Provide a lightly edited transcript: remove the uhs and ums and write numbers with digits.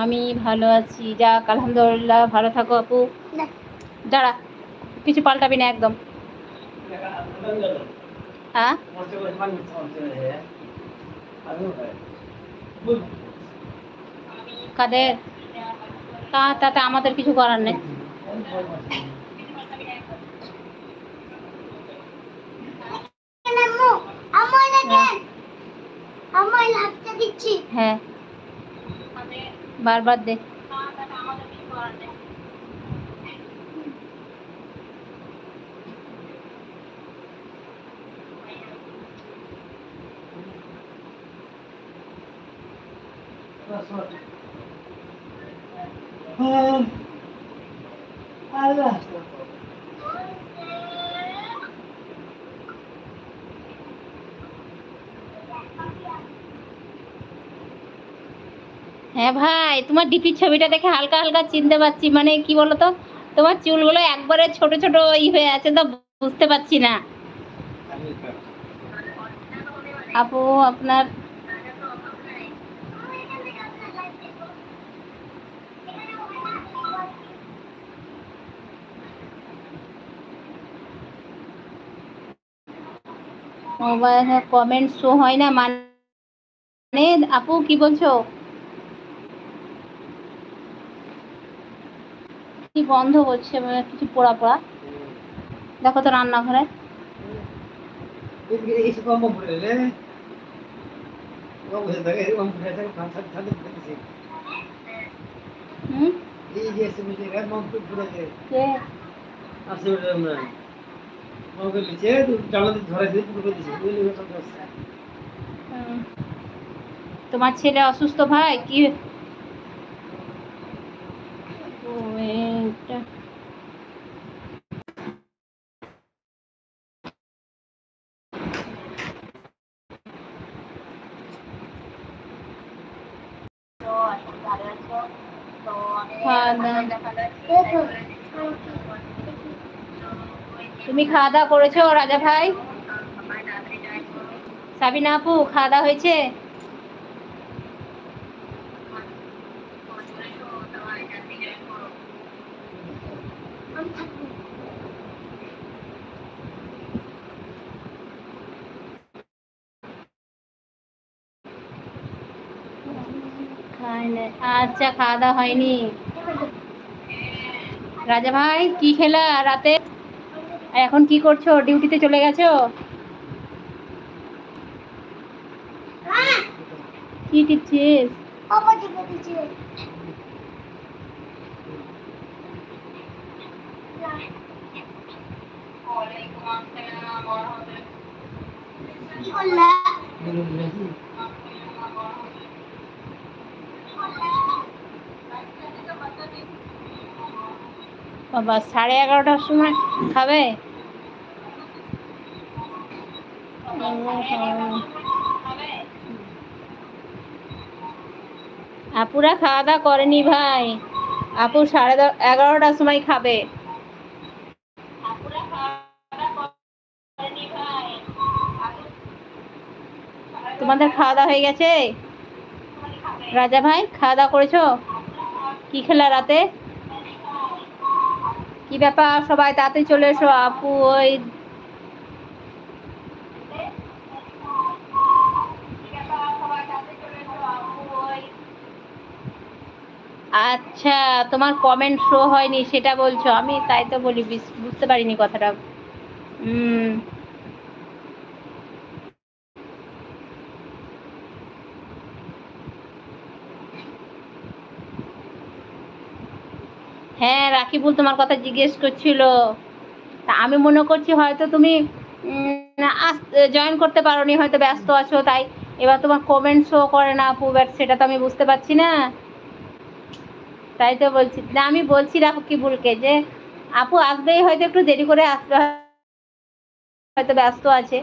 আমি ভালো আছি, যাক আলহামদুলিল্লাহ। ভালো থাকো আপু। দাঁড়া, কিছু পাল্টাবি না একদম। হ্যাঁ, কাদের তাতে আমাদের কিছু করার নেই। হ্যাঁ, বারবার দে। হ্যাঁ ভাই, তোমার ডিপির ছবিটা দেখে হালকা হালকা চিনতে পারছি। মানে কি বলতো, তোমার চুলগুলো একবারে ছোট ছোট হয়ে আছে, তো বুঝতে পারছি না। আপু আপনার মোবাইলে কমেন্ট শো হয় না মানে? আপু কি বলছো? কি বন্ধ করছে, মানে কিছু পোড়া পোড়া। দেখো তো রান্নাঘরে। তোমার ছেলে অসুস্থ ভাই? কি তুমি খাওয়া দাওয়া করেছো রাজা ভাই? সাবিনা আপু খাওয়া দাওয়া হয়েছে? আচ্ছা, খাওয়া দাওয়া হয়নি। রাজা ভাই কি খেলা রাতে? এখন কি করছো? ডিউটিতে চলে গেছো? কি টিপছিস? বাবা, 11:30টার সময় খাবে? আপুরা খাওয়া দাওয়া করেনি ভাই। আপু 11:30টার সময় খাবে। তোমাদের খাওয়া দাওয়া হয়ে গেছে? রাজা ভাই খাওয়া দাওয়া করেছো? কি খেলা রাতে? কি ব্যাপার, সবাই তাড়াতাড়ি চলে এসো। আপু ওই আচ্ছা, তোমার কমেন্ট শো হয়নি সেটা বলছো? আমি তাই তো বলি, বুঝতে পারিনি কথাটা। হ্যাঁ, রাকিবুল তোমার কথা জিজ্ঞেস করছিল। তা আমি মনে করছি হয়তো তুমি জয়েন করতে পারোনি, হয়তো ব্যস্ত আছো, তাই এবার তোমার কমেন্ট শো করে না আপু, সেটা তো আমি বুঝতে পারছি না। তাই তো বলছি না, আমি বলছি রাকিবুলকে যে আপু আসবেই, হয়তো একটু দেরি করে আসবে, হয়তো ব্যস্ত আছে।